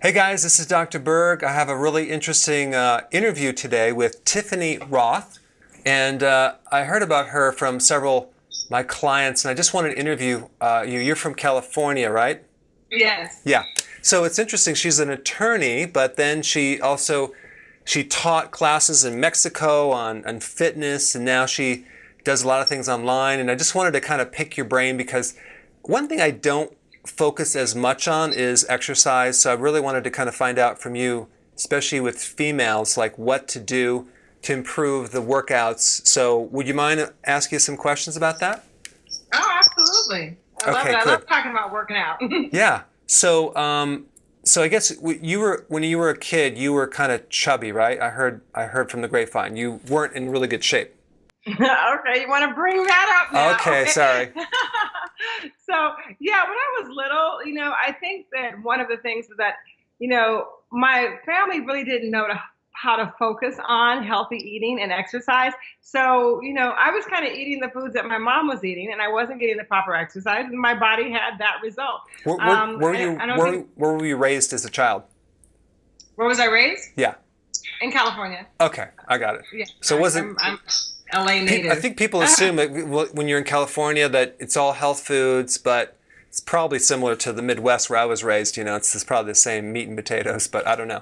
Hey guys, this is Dr. Berg. I have a really interesting interview today with Tiffany Roth, and I heard about her from several my clients, and I just wanted to interview you. You're from California, right? Yes. Yeah. So it's interesting. She's an attorney, but then she taught classes in Mexico on fitness, and now she does a lot of things online. And I just wanted to kind of pick your brain because one thing I don't focus as much on is exercise. So I really wanted to kind of find out from you, especially with females, like what to do to improve the workouts. So would you mind asking you some questions about that? Oh, absolutely. I love it. Okay, I good. love talking about working out. Yeah. So I guess you were when you were a kid, you were kind of chubby, right? I heard from the grapevine. You weren't in really good shape. Okay, you want to bring that up now? Okay, sorry. Okay. So, yeah, when I was little, I think that one of the things is that, my family really didn't know how to focus on healthy eating and exercise. So, I was kind of eating the foods that my mom was eating, and I wasn't getting the proper exercise, and my body had that result. Where were you raised as a child? Where was I raised? Yeah. In California. Okay, I got it. Yeah, So was it? I'm LA I native. think people assume that when you're in California that it's all health foods, but it's probably similar to the Midwest where I was raised. It's probably the same meat and potatoes, but I don't know.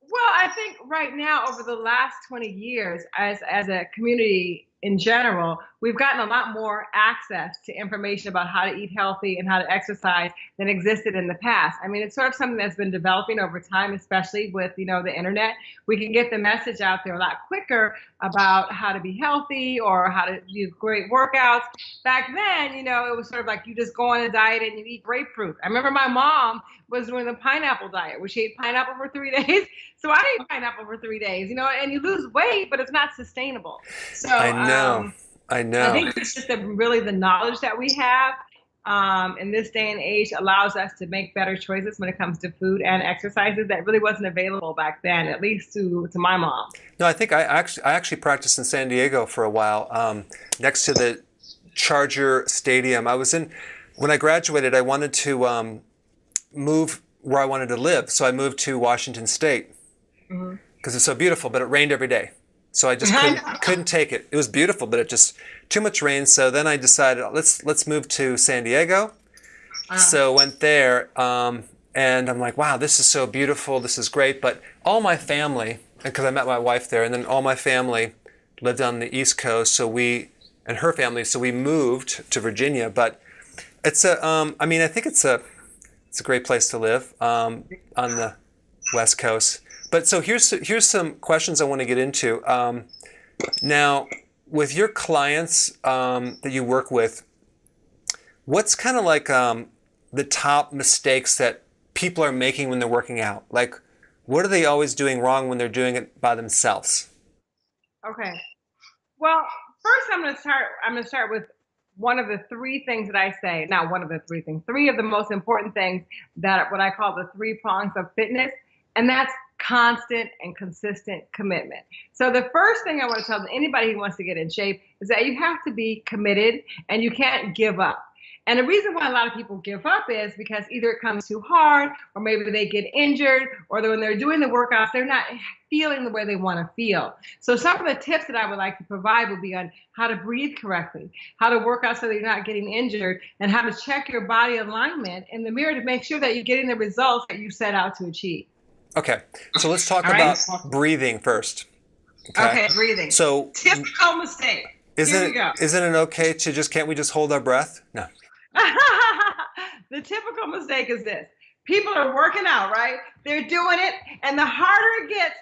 Well, I think right now, over the last 20 years, as a community in general, we've gotten a lot more access to information about how to eat healthy and how to exercise than existed in the past. I mean, it's sort of something that's been developing over time, especially with, the internet. We can get the message out there a lot quicker about how to be healthy or how to do great workouts. Back then, it was sort of like you just go on a diet and you eat grapefruit. I remember my mom was doing the pineapple diet, where she ate pineapple for 3 days. So I ate pineapple for 3 days, and you lose weight, but it's not sustainable. So I know. I I know. think it's just really the knowledge that we have in this day and age allows us to make better choices when it comes to food and exercises that really wasn't available back then, at least to my mom. No, I think I actually practiced in San Diego for a while, next to the Charger Stadium. When I graduated, I wanted to move where I wanted to live, so I moved to Washington State Hmm. because it's so beautiful, but it rained every day. So I just couldn't take it. It was beautiful, but it just too much rain. So then I decided let's move to San Diego. So went there, and I'm like, wow, this is so beautiful. This is great. But all my family, because I met my wife there, and then all my family lived on the East Coast. And her family, so we moved to Virginia. But I mean, I think it's a great place to live on the West Coast. But so here's some questions I want to get into. Now, with your clients that you work with, what's kind of like the top mistakes that people are making when they're working out? Like, what are they always doing wrong when they're doing it by themselves? Okay. Well, first I'm going to start with one of the three things that I say, not one of the three things, three of the most important things that what I call the three prongs of fitness, and that's constant and consistent commitment. So the first thing I want to tell anybody who wants to get in shape is that you have to be committed and you can't give up. And the reason why a lot of people give up is because either it comes too hard, or maybe they get injured, or when they're doing the workouts, they're not feeling the way they want to feel. So some of the tips that I would like to provide would be on how to breathe correctly, how to work out so that you're not getting injured, and how to check your body alignment in the mirror to make sure that you're getting the results that you set out to achieve. Okay, so let's talk All right? about breathing first. Okay, breathing. So Typical mistake. Here we go. isn't it okay to can't we just hold our breath? No. The typical mistake is this. People are working out, right? They're doing it, and the harder it gets,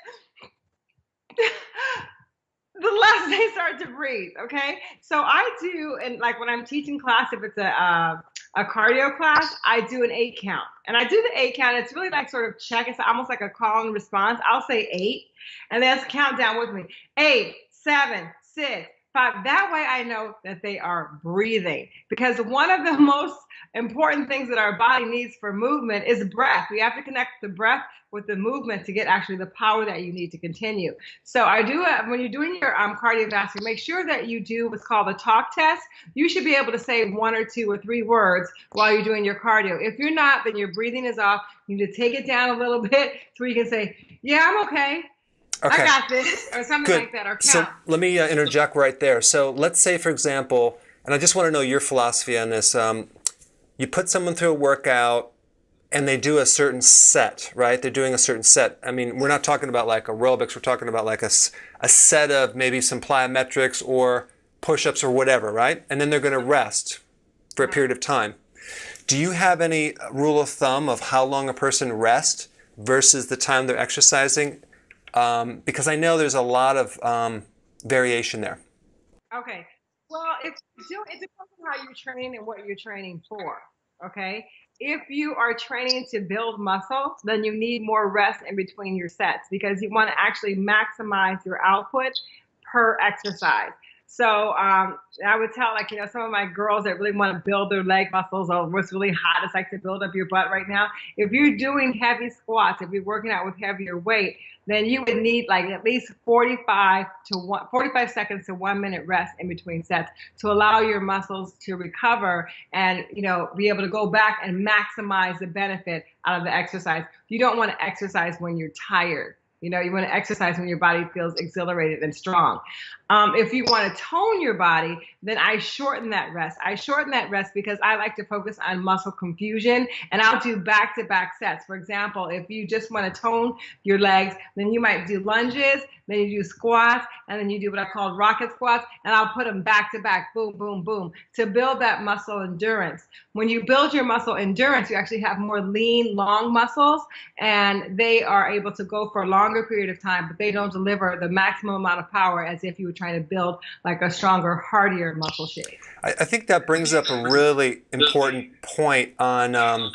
the less they start to breathe, okay? So I do, and like when I'm teaching class, if it's a cardio class, I do an 8 count. And I do the 8 count. It's really like sort of check. It's almost like a call and response. I'll say 8, and let's count down with me. 8, 7, 6, 5. That way I know that they are breathing, because one of the most important things that our body needs for movement is breath. We have to connect the breath with the movement to get actually the power that you need to continue. So I do, when you're doing your cardiovascular, make sure that you do what's called a talk test. You should be able to say 1 or 2 or 3 words while you're doing your cardio. If you're not, then your breathing is off. You need to take it down a little bit so you can say, yeah, I'm okay. Okay. I got this, or something Good. like that, or count. So let me interject right there. So let's say, for example, and I just want to know your philosophy on this. You put someone through a workout and they do a certain set, right? They're doing a certain set. I mean, we're not talking about like aerobics. We're talking about like a set of maybe some plyometrics or push-ups or whatever, right? And then they're going to rest for a period of time. Do you have any rule of thumb of how long a person rests versus the time they're exercising? Because I know there's a lot of variation there. Okay. Well, it depends on how you're training and what you're training for. Okay. If you are training to build muscle, then you need more rest in between your sets, because you want to actually maximize your output per exercise. So I would tell, like, some of my girls that really want to build their leg muscles, or what's really hot is like to build up your butt right now. If you're doing heavy squats, if you're working out with heavier weight, then you would need like at least 45 seconds to 1 minute rest in between sets to allow your muscles to recover and, be able to go back and maximize the benefit out of the exercise. You don't want to exercise when you're tired. You want to exercise when your body feels exhilarated and strong. If you want to tone your body, then I shorten that rest. I shorten that rest because I like to focus on muscle confusion, and I'll do back-to-back sets. For example, if you just want to tone your legs, then you might do lunges, then you do squats, and then you do what I call rocket squats, and I'll put them back-to-back, boom, boom, boom, to build that muscle endurance. When you build your muscle endurance, you actually have more lean, long muscles, and they are able to go for a longer period of time, but they don't deliver the maximum amount of power as if you were trying to build like a stronger, hardier muscle shape. I think that brings up a really important point on,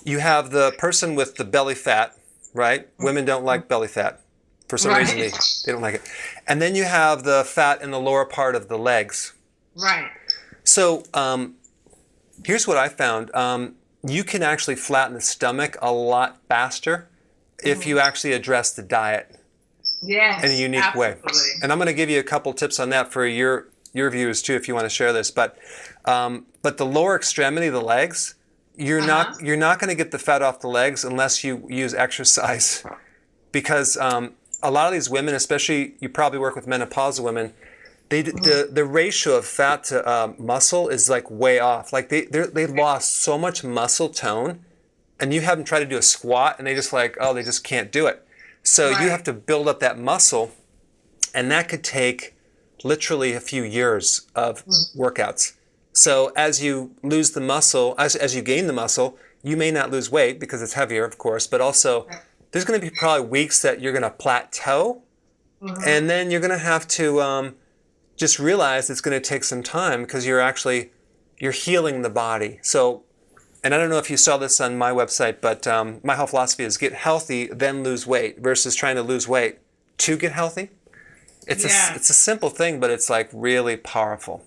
you have the person with the belly fat, right? Women don't like belly fat. For some reason, they don't like it. And then you have the fat in the lower part of the legs. Right. So here's what I found. You can actually flatten the stomach a lot faster if you actually address the diet in a unique way. And I'm going to give you a couple tips on that for your viewers too, if you want to share this. But the lower extremity, the legs, you're not going to get the fat off the legs unless you use exercise, because a lot of these women, especially, you probably work with menopausal women, the ratio of fat to muscle is like way off. Like they lost so much muscle tone, and you have them try to do a squat and they just they just can't do it. So you have to build up that muscle, and that could take literally a few years of workouts. So as you lose the muscle, as you gain the muscle, you may not lose weight because it's heavier, of course, but also there's going to be probably weeks that you're going to plateau, and then you're going to have to just realize it's going to take some time because you're healing the body. So, and I don't know if you saw this on my website, but my whole philosophy is get healthy, then lose weight, versus trying to lose weight to get healthy. It's a simple thing, but it's like really powerful.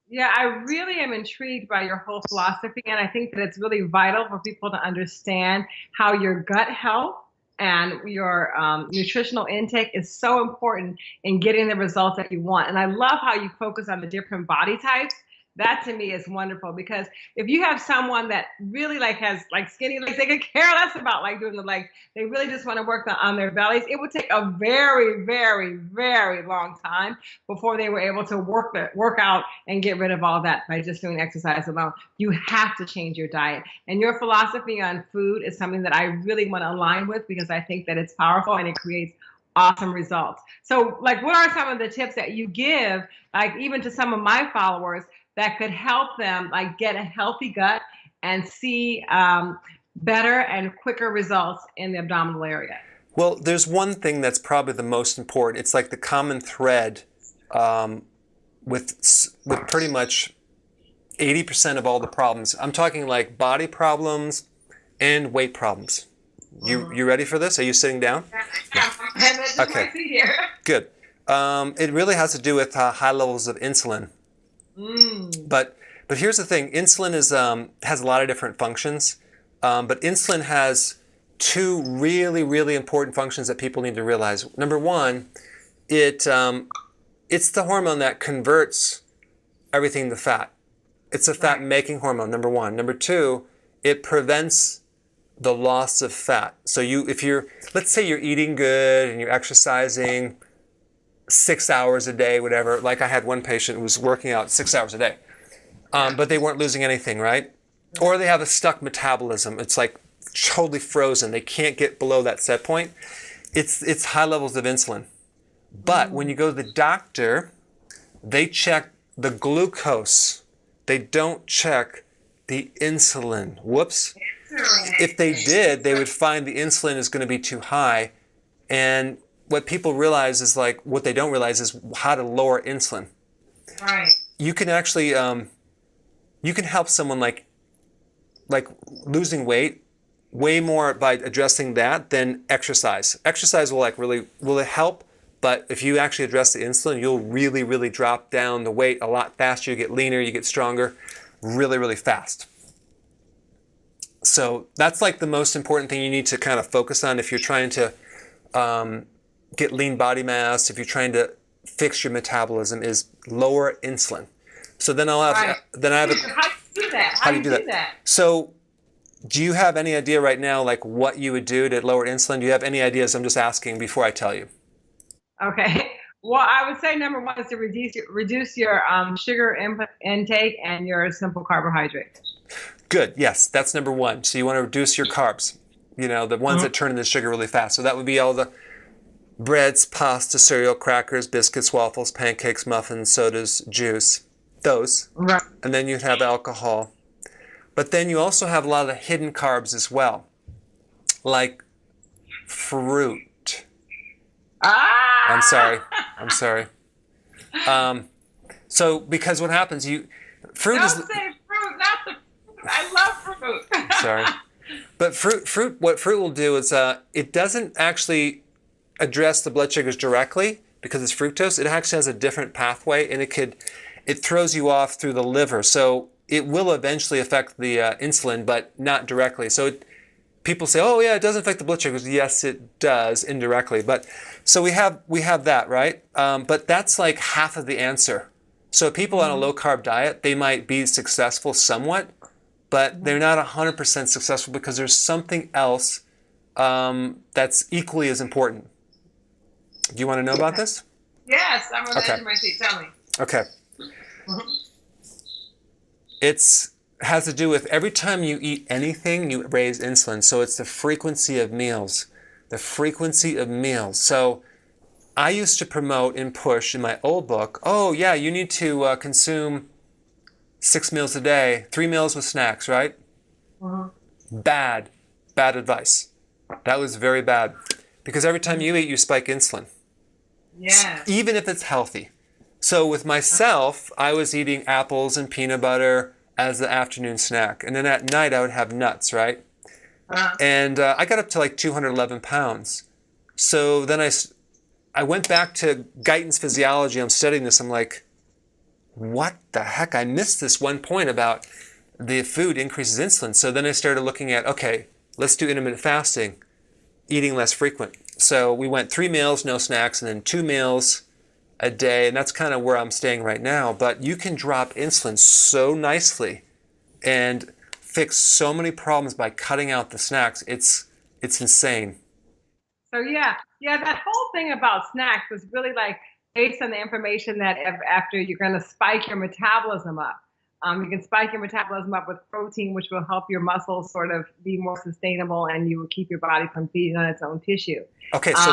Yeah, I really am intrigued by your whole philosophy, and I think that it's really vital for people to understand how your gut health and your nutritional intake is so important in getting the results that you want. And I love how you focus on the different body types. That to me is wonderful, because if you have someone that really has skinny legs, they could care less about doing the legs. They really just want to work on their bellies. It would take a very, very, very long time before they were able to work out and get rid of all that by just doing exercise alone. You have to change your diet. And your philosophy on food is something that I really want to align with, because I think that it's powerful and it creates awesome results. So what are some of the tips that you give, even to some of my followers, that could help them get a healthy gut and see better and quicker results in the abdominal area? Well, there's one thing that's probably the most important. It's like the common thread with pretty much 80% of all the problems. I'm talking like body problems and weight problems. You ready for this? Are you sitting down? Yeah. Okay. Good. It really has to do with high levels of insulin. But here's the thing: insulin has a lot of different functions, but insulin has two really, really important functions that people need to realize. Number one, it's the hormone that converts everything to fat. It's a fat-making hormone, number one. Number two, it prevents the loss of fat. So let's say you're eating good and you're exercising 6 hours a day, whatever. Like I had one patient who was working out 6 hours a day, but they weren't losing anything, right? Or they have a stuck metabolism. It's like totally frozen. They can't get below that set point. It's high levels of insulin. But when you go to the doctor, they check the glucose. They don't check the insulin. Whoops. If they did, they would find the insulin is going to be too high. And what people realize is what they don't realize is how to lower insulin. Right. You can actually, you can help someone like losing weight way more by addressing that than exercise. Exercise will help. But if you actually address the insulin, you'll really, really drop down the weight a lot faster. You get leaner, you get stronger, really, really fast. So that's like the most important thing you need to kind of focus on if you're trying to get lean body mass, if you're trying to fix your metabolism, is lower insulin. So then I have How do you do that? How do you do that? So do you have any idea right now like what you would do to lower insulin? Do you have any ideas? I'm just asking before I tell you. Okay. Well, I would say number one is to reduce your sugar intake and your simple carbohydrates. Good. Yes, that's number one. So you want to reduce your carbs, the ones that turn into sugar really fast. So that would be all the breads, pasta, cereal, crackers, biscuits, waffles, pancakes, muffins, sodas, juice, those. Right. And then you'd have alcohol. But then you also have a lot of the hidden carbs as well, like fruit. I'm sorry. So because what happens, fruit Don't is. say fruit, not the. I love fruit. Sorry, but fruit. What fruit will do is it doesn't actually address the blood sugars directly because it's fructose. It actually has a different pathway, and it throws you off through the liver. So it will eventually affect the insulin, but not directly. So people say, oh yeah, it doesn't affect the blood sugars. Yes, it does indirectly. But so we have that, right? But that's like half of the answer. So people on a low carb diet, they might be successful somewhat, but they're not 100% successful because there's something else that's equally as important. Do you want to know about this? Yes, I'm on the edge of my seat. Tell me. Okay. It has to do with every time you eat anything, you raise insulin. So it's the frequency of meals. The frequency of meals. So I used to promote and push in my old book, oh yeah, you need to consume 6 meals a day, 3 meals with snacks, right? Bad advice. That was very bad. Because every time you eat, you spike insulin. Yeah. Even if it's healthy. So with myself, I was eating apples and peanut butter as the afternoon snack. And then at night, I would have nuts, right? And I got up to like 211 pounds. So then I went back to Guyton's physiology. I'm studying this. I'm like, what the heck? I missed this one point about the food increases insulin. So then I started looking at, okay, let's do intermittent fasting, eating less frequent. So we went 3 meals, no snacks, and then 2 meals a day. And that's kind of where I'm staying right now. But you can drop insulin so nicely and fix so many problems by cutting out the snacks. It's insane. So yeah, that whole thing about snacks was really like based on the information that after you're going to spike your metabolism up. You can spike your metabolism up with protein, which will help your muscles sort of be more sustainable, and you will keep your body from feeding on its own tissue. Okay, so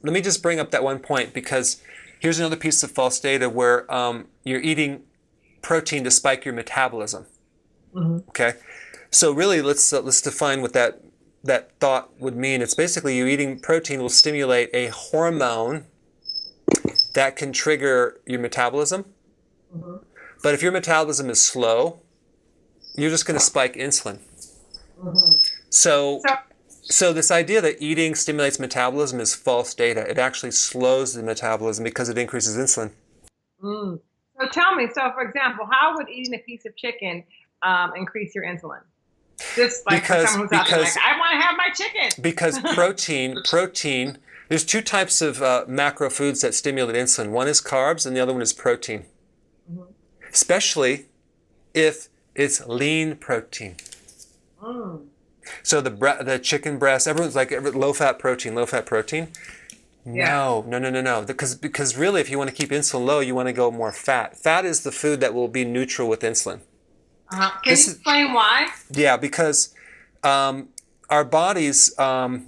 let me just bring up that one point, because here's another piece of false data where you're eating protein to spike your metabolism. Okay, so really let's define what that thought would mean. It's basically you eating protein will stimulate a hormone that can trigger your metabolism. But if your metabolism is slow, you're just going to spike insulin. So So this idea that eating stimulates metabolism is false data. It actually slows the metabolism because it increases insulin. Mm. So tell me, so for example, how would eating a piece of chicken increase your insulin? Just like for someone who's out there like, I want to have my chicken. Because protein, there's two types of macro foods that stimulate insulin. One is carbs and the other one is protein. Mm-hmm. Especially if it's lean protein. Mm. So the chicken breast, everyone's like low-fat protein, low-fat protein. No. Because really, if you want to keep insulin low, you want to go more fat. Fat is the food that will be neutral with insulin. Can you explain why? Yeah, because our bodies, one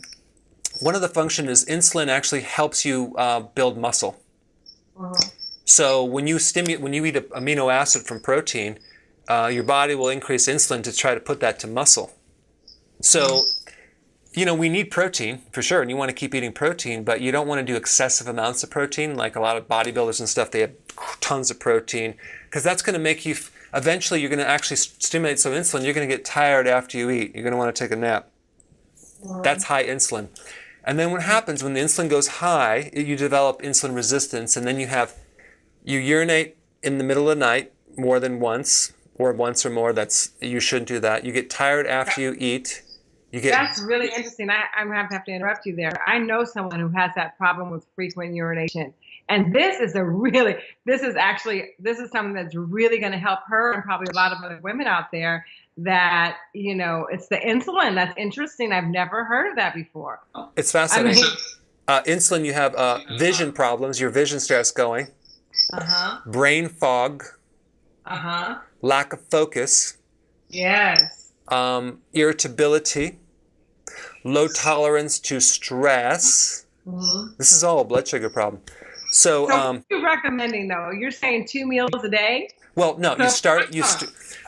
of the functions is insulin actually helps you build muscle. Uh-huh. So when you eat an amino acid from protein, your body will increase insulin to try to put that to muscle. So, we need protein for sure, and you want to keep eating protein, but you don't want to do excessive amounts of protein. Like a lot of bodybuilders and stuff, they have tons of protein, because that's going to make you, eventually you're going to actually stimulate some insulin. You're going to get tired after you eat. You're going to want to take a nap. That's high insulin. And then what happens when the insulin goes high, you develop insulin resistance, and then you urinate in the middle of the night more than once, or once or more. You shouldn't do that. You get tired after you eat. That's really interesting. I'm going to have to interrupt you there. I know someone who has that problem with frequent urination. And this is something that's really going to help her and probably a lot of other women out there that, it's the insulin. That's interesting. I've never heard of that before. It's fascinating. Insulin, you have vision problems. Your vision starts going. Uh-huh. Brain fog. Uh-huh. Lack of focus. Yes. Irritability. Low tolerance to stress. Mm-hmm. This is all a blood sugar problem. So what are you recommending though? You're saying 2 meals a day? Well, no.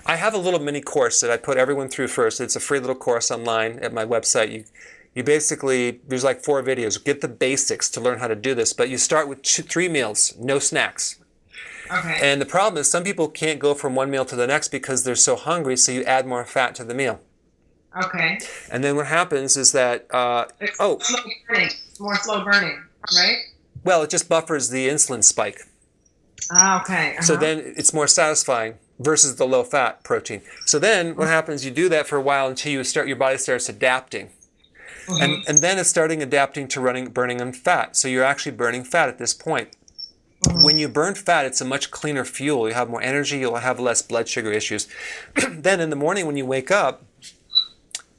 I have a little mini course that I put everyone through first. It's a free little course online at my website. You basically, there's like 4 videos. Get the basics to learn how to do this. But you start with 3 meals, no snacks. Okay. And the problem is some people can't go from one meal to the next because they're so hungry, so you add more fat to the meal. Okay. And then what happens is that it's slow burning. It's more slow burning, right? Well, it just buffers the insulin spike. Okay. Uh-huh. So then it's more satisfying versus the low-fat protein. So then what happens? You do that for a while until your body starts adapting. Mm-hmm. And then it's starting adapting to burning on fat. So you're actually burning fat at this point. Mm-hmm. When you burn fat, it's a much cleaner fuel. You have more energy. You'll have less blood sugar issues. Then in the morning when you wake up,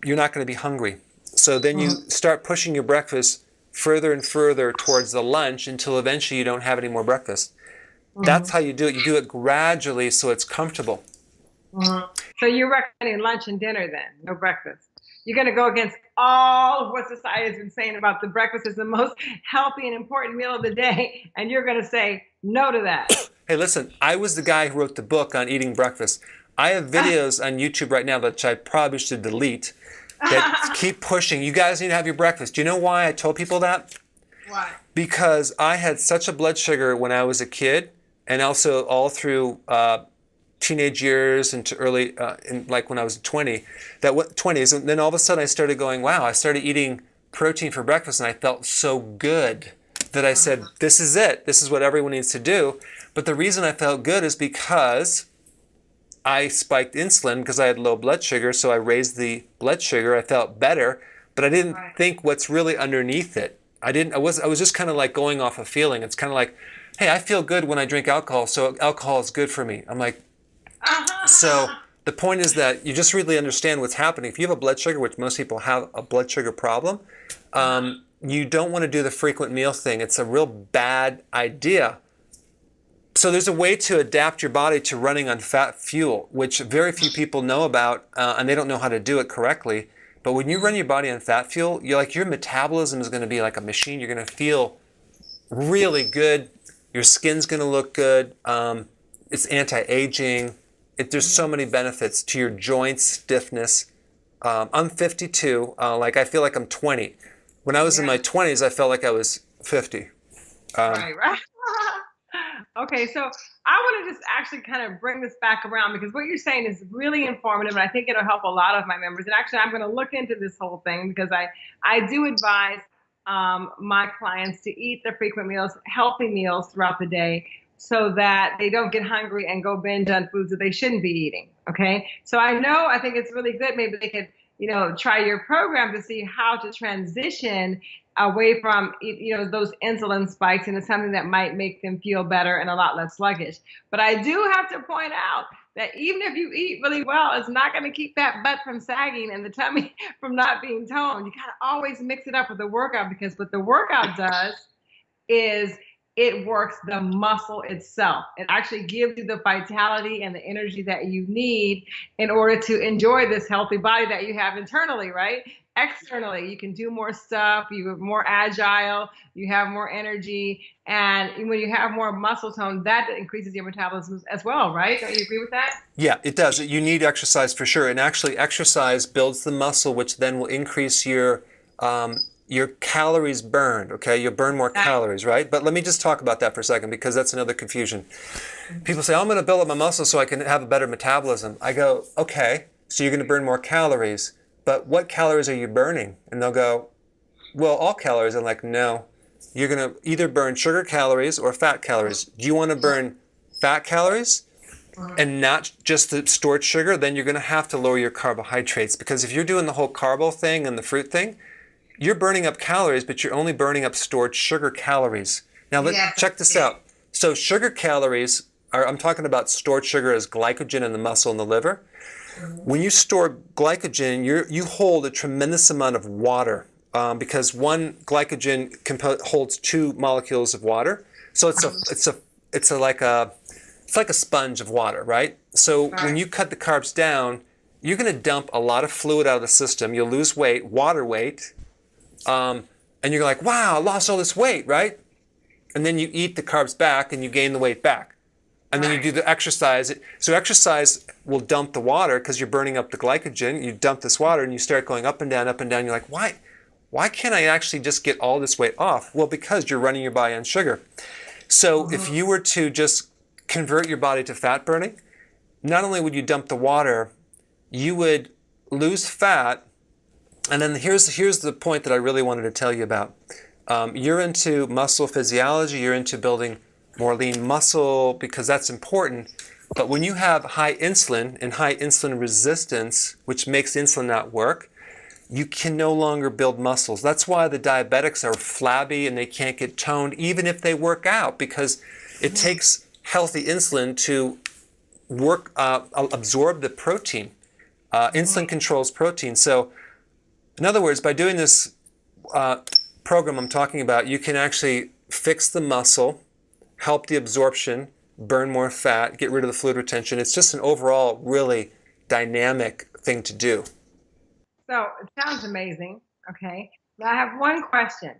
you're not going to be hungry. So then you start pushing your breakfast further and further towards the lunch until eventually you don't have any more breakfast. Mm-hmm. That's how you do it. You do it gradually so it's comfortable. Mm-hmm. So you're recommending lunch and dinner then, no breakfast. You're going to go against all of what society has been saying about the breakfast is the most healthy and important meal of the day, and you're going to say no to that. Hey, listen, I was the guy who wrote the book on eating breakfast. I have videos on YouTube right now that I probably should delete that keep pushing. You guys need to have your breakfast. Do you know why I told people that? Why? Because I had such a blood sugar when I was a kid, and also all through teenage years into early, like when I was 20, 20s, and then all of a sudden I started going, wow, I started eating protein for breakfast, and I felt so good that I said, this is it. This is what everyone needs to do. But the reason I felt good is because I spiked insulin because I had low blood sugar, so I raised the blood sugar. I felt better, but I didn't think what's really underneath it. I was just kind of like going off a feeling. It's kind of like, hey, I feel good when I drink alcohol, so alcohol is good for me. I'm like, so the point is that you just really understand what's happening. If you have a blood sugar, which most people have a blood sugar problem, you don't want to do the frequent meal thing. It's a real bad idea. So there's a way to adapt your body to running on fat fuel, which very few people know about, and they don't know how to do it correctly. But when you run your body on fat fuel, your metabolism is going to be like a machine. You're going to feel really good. Your skin's going to look good. It's anti-aging. There's so many benefits to your joints, stiffness. I'm 52. I feel like I'm 20. When I was in my 20s, I felt like I was 50. Right. Okay, so I want to just actually kind of bring this back around because what you're saying is really informative, and I think it'll help a lot of my members. And actually, I'm going to look into this whole thing because I do advise my clients to eat their frequent meals, healthy meals throughout the day, so that they don't get hungry and go binge on foods that they shouldn't be eating. Okay, so I think it's really good. Maybe they could, try your program to see how to transition away from those insulin spikes into something that might make them feel better and a lot less sluggish. But I do have to point out that even if you eat really well, it's not going to keep that butt from sagging and the tummy from not being toned. You got to always mix it up with the workout, because what the workout does is it works the muscle itself. It actually gives you the vitality and the energy that you need in order to enjoy this healthy body that you have internally, right? Externally, you can do more stuff, you're more agile, you have more energy, and when you have more muscle tone, that increases your metabolism as well, right? Don't you agree with that? Yeah, it does. You need exercise for sure, and actually exercise builds the muscle, which then will increase your calories burned. Okay, you'll burn more calories, right? But let me just talk about that for a second, because that's another confusion. People say, I'm going to build up my muscle so I can have a better metabolism. I go, okay, so you're going to burn more calories, but what calories are you burning? And they'll go, well, all calories. I'm like, no, you're going to either burn sugar calories or fat calories. Do you want to burn fat calories and not just the stored sugar? Then you're going to have to lower your carbohydrates, because if you're doing the whole carbo thing and the fruit thing, you're burning up calories, but you're only burning up stored sugar calories. Now, check this out. So sugar calories I'm talking about stored sugar as glycogen in the muscle and the liver. When you store glycogen, you hold a tremendous amount of water, because one glycogen holds 2 molecules of water. So it's like a sponge of water, right? So when you cut the carbs down, you're going to dump a lot of fluid out of the system. You'll lose weight, water weight, and you're like, wow, I lost all this weight, right? And then you eat the carbs back and you gain the weight back. And then you do the exercise. So exercise will dump the water because you're burning up the glycogen. You dump this water and you start going up and down, up and down. You're like, why can't I actually just get all this weight off? Well, because you're running your body on sugar. So if you were to just convert your body to fat burning, not only would you dump the water, you would lose fat. And then here's the point that I really wanted to tell you about. You're into muscle physiology. You're into building more lean muscle because that's important. But when you have high insulin and high insulin resistance, which makes insulin not work, you can no longer build muscles. That's why the diabetics are flabby and they can't get toned even if they work out, because it takes healthy insulin to work, absorb the protein. Insulin controls protein. So in other words, by doing this program I'm talking about, you can actually fix the muscle, help the absorption, burn more fat, get rid of the fluid retention. It's just an overall really dynamic thing to do. So it sounds amazing. Okay. Now I have one question.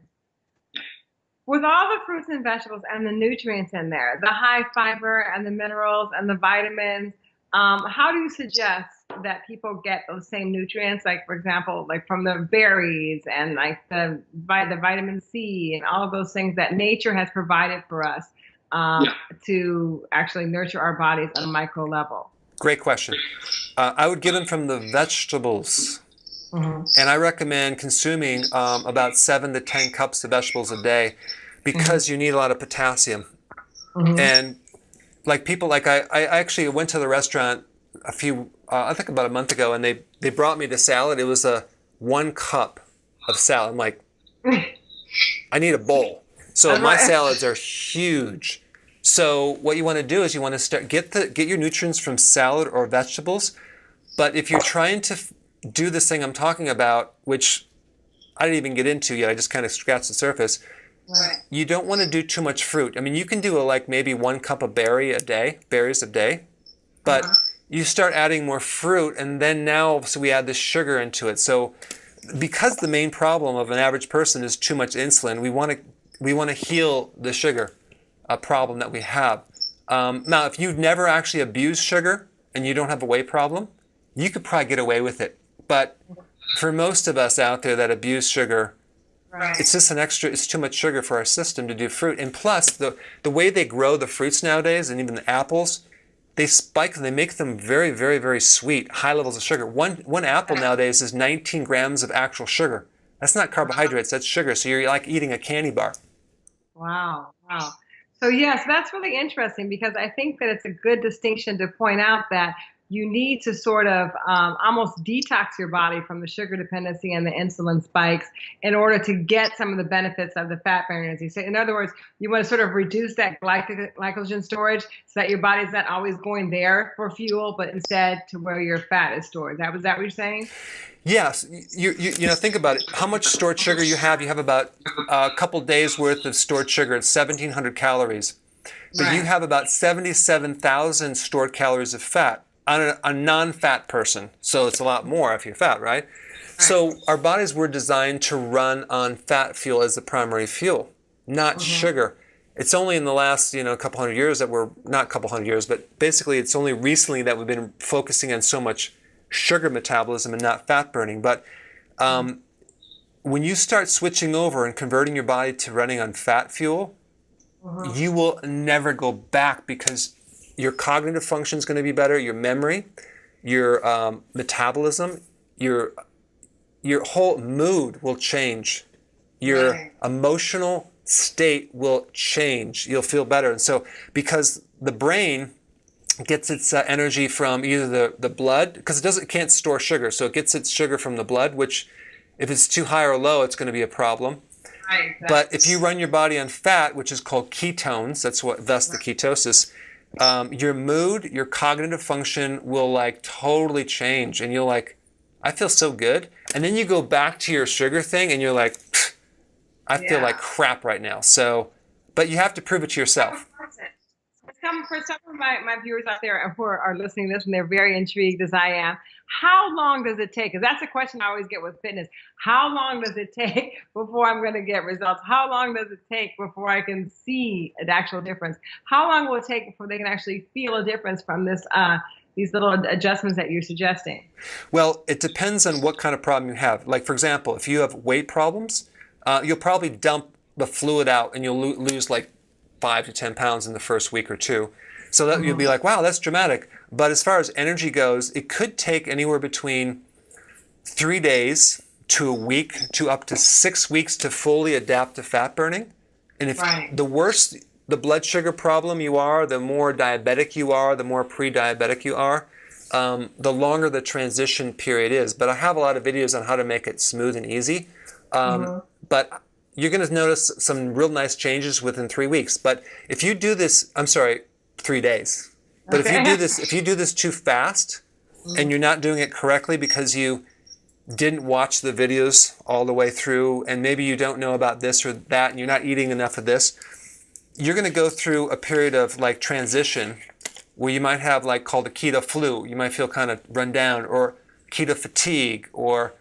With all the fruits and vegetables and the nutrients in there, the high fiber and the minerals and the vitamins, how do you suggest that people get those same nutrients? Like, for example, like from the berries and like the vitamin C and all of those things that nature has provided for us to actually nurture our bodies on a micro level? Great question. I would get them from the vegetables. And I recommend consuming about 7 to 10 cups of vegetables a day, because you need a lot of potassium. And like people, like I actually went to the restaurant I think about a month ago, and they brought me the salad. It was a 1 cup of salad. I'm like, I need a bowl. So my salads are huge. So what you want to do is you want to get your nutrients from salad or vegetables. But if you're trying to do this thing I'm talking about, which I didn't even get into yet, I just kind of scratched the surface. Right. You don't want to do too much fruit. I mean, you can do like maybe 1 cup of berries a day, but you start adding more fruit, and then so we add this sugar into it. So because the main problem of an average person is too much insulin, we want to heal the sugar problem that we have. Now, if you've never actually abused sugar and you don't have a weight problem, you could probably get away with it. But for most of us out there that abuse sugar, Right. It's just it's too much sugar for our system to do fruit. And plus, the way they grow the fruits nowadays, and even the apples, they make them very, very, very sweet, high levels of sugar. One apple nowadays is 19 grams of actual sugar. That's not carbohydrates, that's sugar. So you're like eating a candy bar. Wow. Wow. So yes, that's really interesting because I think that it's a good distinction to point out that you need to sort of almost detox your body from the sugar dependency and the insulin spikes in order to get some of the benefits of the fat burning, as you say. In other words, you want to sort of reduce that glycogen storage so that your body's not always going there for fuel, but instead to where your fat is stored. Was that what you're saying? Yes, you know, think about it. How much stored sugar you have? You have about a couple days worth of stored sugar at 1,700 calories. But you have about 77,000 stored calories of fat on a non-fat person. So it's a lot more if you're fat, right? So our bodies were designed to run on fat fuel as the primary fuel, not sugar. It's only in the last, couple hundred years that not a couple hundred years, but basically it's only recently that we've been focusing on so much sugar metabolism and not fat burning. But when you start switching over and converting your body to running on fat fuel, you will never go back because your cognitive function is going to be better, your memory, your metabolism, your whole mood will change. Your emotional state will change. You'll feel better. And so because the brain gets its energy from either the blood, because it can't store sugar, so it gets its sugar from the blood, which if it's too high or low, it's going to be a problem. Right, exactly. But if you run your body on fat, which is called ketones, thus the ketosis, your mood, your cognitive function will like totally change, and you'll like, I feel so good. And then you go back to your sugar thing, and you're like, I feel like crap right now. So, but you have to prove it to yourself. For some of my viewers out there who are listening to this and they're very intrigued as I am, how long does it take? Because that's a question I always get with fitness. How long does it take before I'm going to get results? How long does it take before I can see an actual difference? How long will it take before they can actually feel a difference from these little adjustments that you're suggesting? Well, it depends on what kind of problem you have. Like, for example, if you have weight problems, you'll probably dump the fluid out and you'll lose like 5 to 10 pounds in the first week or two. So that you'll be like, wow, that's dramatic. But as far as energy goes, it could take anywhere between 3 days to a week to up to 6 weeks to fully adapt to fat burning. And if the worse the blood sugar problem you are, the more diabetic you are, the more pre-diabetic you are, the longer the transition period is. But I have a lot of videos on how to make it smooth and easy. But you're going to notice some real nice changes within 3 weeks. But if you do this, 3 days. But if you do this too fast and you're not doing it correctly because you didn't watch the videos all the way through and maybe you don't know about this or that and you're not eating enough of this, you're going to go through a period of like transition where you might have like called a keto flu. You might feel kind of run down, or keto fatigue, or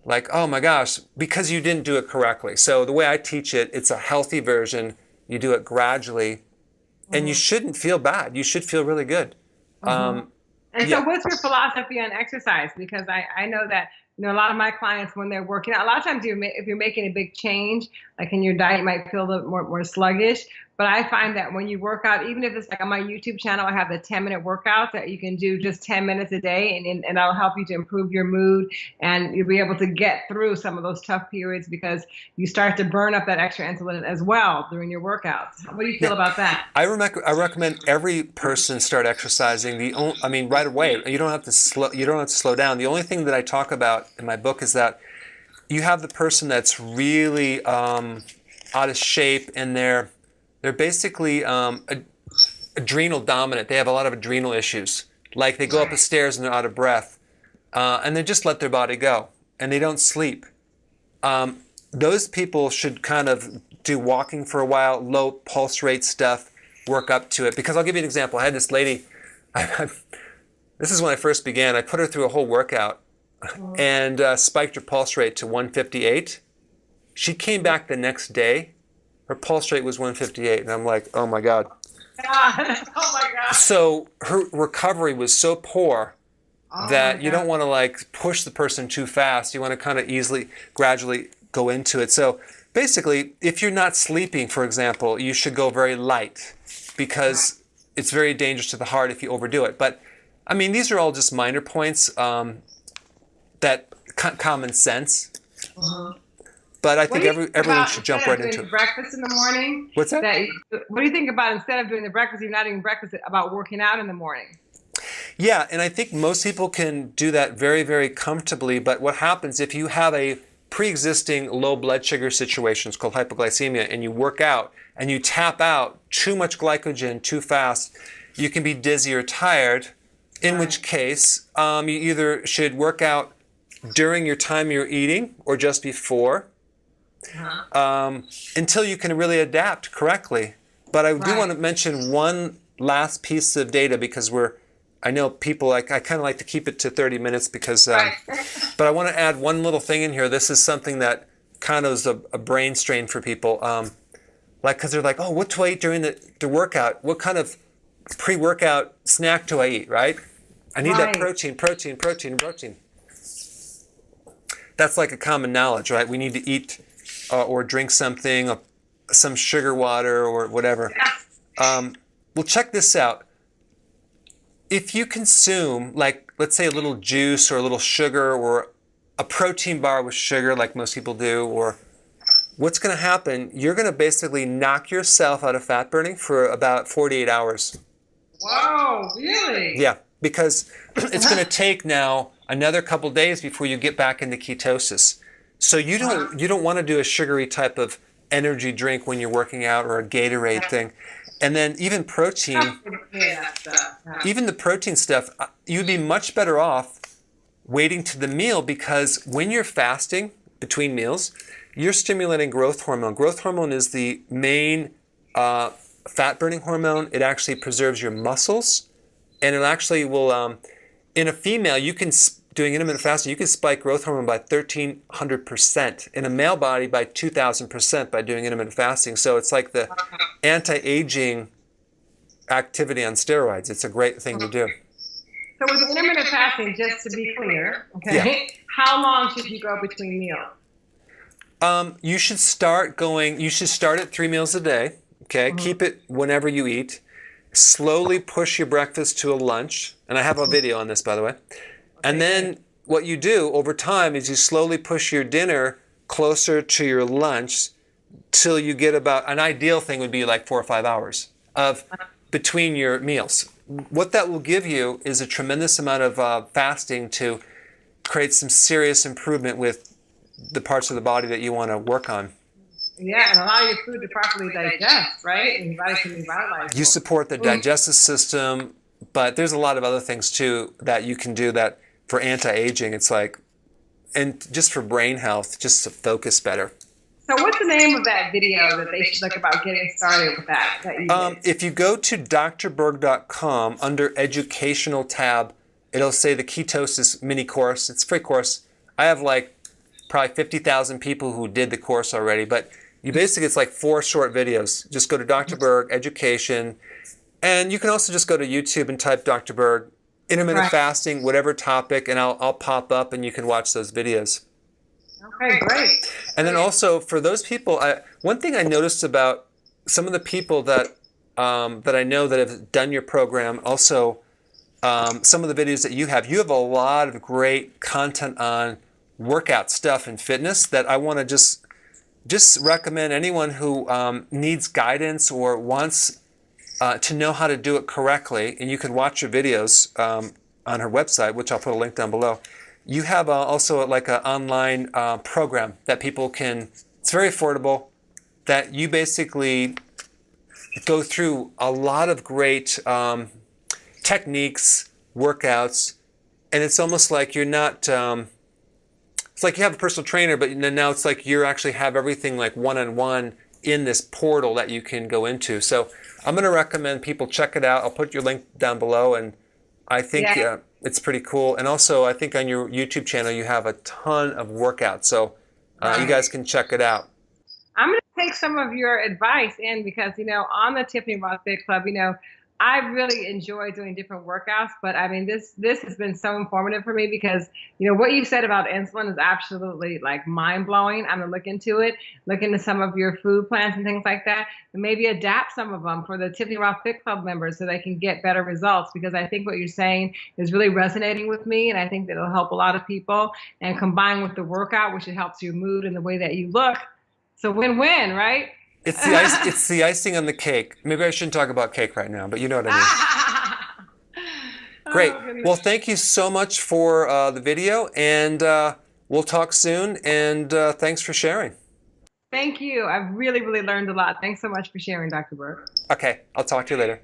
like, oh my gosh, because you didn't do it correctly. So the way I teach it, it's a healthy version. You do it gradually, and you shouldn't feel bad. You should feel really good. And so what's your philosophy on exercise? Because I know that a lot of my clients, when they're working out, a lot of times if you're making a big change, like in your diet, you might feel a little more sluggish. But I find that when you work out, even if it's like on my YouTube channel, I have the 10-minute workouts that you can do just 10 minutes a day, and that'll help you to improve your mood, and you'll be able to get through some of those tough periods because you start to burn up that extra insulin as well during your workouts. What do you feel about that? I recommend every person start exercising. Right away. You don't have to slow down. The only thing that I talk about in my book is that you have the person that's really out of shape and they're basically adrenal dominant. They have a lot of adrenal issues. Like they go up the stairs and they're out of breath. And they just let their body go. And they don't sleep. Those people should kind of do walking for a while, low pulse rate stuff, work up to it. Because I'll give you an example. I had this lady, this is when I first began. I put her through a whole workout and spiked her pulse rate to 158. She came back the next day. Her pulse rate was 158, and I'm like, oh my God. Oh my God. So her recovery was so poor that you don't want to like push the person too fast. You want to kind of gradually go into it. So basically, if you're not sleeping, for example, you should go very light because it's very dangerous to the heart if you overdo it. But I mean, these are all just minor points that common sense. But I think everyone should jump right into it. Breakfast in the morning. What's that? What do you think about instead of doing the breakfast, you're not eating breakfast, about working out in the morning? Yeah, and I think most people can do that very, very comfortably. But what happens if you have a pre-existing low blood sugar situation, it's called hypoglycemia, and you work out and you tap out too much glycogen too fast, you can be dizzy or tired, in which case you either should work out during your time you're eating or just before, until you can really adapt correctly. But I do want to mention one last piece of data because I know people, I kind of like to keep it to 30 minutes because, but I want to add one little thing in here. This is something that kind of is a brain strain for people. Because they're like, oh, what do I eat during the workout? What kind of pre-workout snack do I eat, right? I need that protein. That's like a common knowledge, right? We need to eat or drink something, some sugar water or whatever. Well, check this out. If you consume, like, let's say a little juice or a little sugar or a protein bar with sugar like most people do, or what's going to happen, you're going to basically knock yourself out of fat burning for about 48 hours. Whoa, really? Yeah, because it's going to take now another couple days before you get back into ketosis. So you don't want to do a sugary type of energy drink when you're working out or a Gatorade thing. And then even protein, even the protein stuff, you'd be much better off waiting to the meal because when you're fasting between meals, you're stimulating growth hormone. Growth hormone is the main fat-burning hormone. It actually preserves your muscles, and it actually will, in a female, doing intermittent fasting, you can spike growth hormone by 1,300%. In a male body, by 2,000% by doing intermittent fasting. So it's like the anti-aging activity on steroids. It's a great thing to do. So with intermittent fasting, just to be clear, how long should you go between meals? You should start at 3 meals a day. Okay, keep it whenever you eat. Slowly push your breakfast to a lunch, and I have a video on this, by the way. And then what you do over time is you slowly push your dinner closer to your lunch till you get about, an ideal thing would be like 4 or 5 hours of between your meals. What that will give you is a tremendous amount of fasting to create some serious improvement with the parts of the body that you want to work on. Yeah, and allow your food to properly digest, right? And your body can revitalize. You support the digestive system, but there's a lot of other things too that you can do that for anti-aging. It's like, and just for brain health, just to focus better. So what's the name of that video that they should look about getting started with that you did? If you go to drberg.com under educational tab, it'll say the ketosis mini course. It's a free course. I have like probably 50,000 people who did the course already, but it's like 4 short videos. Just go to Dr. Berg, education, and you can also just go to YouTube and type Dr. Berg, intermittent fasting, whatever topic, and I'll pop up and you can watch those videos. Okay, great. And then also for those people, one thing I noticed about some of the people that I know that have done your program, also some of the videos that you have a lot of great content on workout stuff and fitness that I want to just recommend anyone who needs guidance or wants to know how to do it correctly. And you can watch your videos on her website, which I'll put a link down below. You have also like an online program that people can, it's very affordable, that you basically go through a lot of great techniques, workouts, and it's almost like you're not, it's like you have a personal trainer, but now it's like you actually have everything like one-on-one in this portal that you can go into. So I'm going to recommend people check it out. I'll put your link down below, and I think it's pretty cool. And also, I think on your YouTube channel, you have a ton of workouts. So you guys can check it out. I'm going to take some of your advice in because, on the Tiffany Ross Fit Club, I really enjoy doing different workouts, but I mean, this has been so informative for me because what you said about insulin is absolutely like mind blowing. I'm gonna look into some of your food plans and things like that, and maybe adapt some of them for the Tiffany Rothe Fit Club members so they can get better results. Because I think what you're saying is really resonating with me, and I think that it'll help a lot of people. And combined with the workout, which it helps your mood and the way that you look, so win-win, right? It's the icing on the cake. Maybe I shouldn't talk about cake right now, but you know what I mean. Great. Oh, Well, thank you so much for the video, and we'll talk soon. And thanks for sharing. thank you. I've really, really learned a lot. Thanks so much for sharing, Dr. Berg. Okay, I'll talk to you later.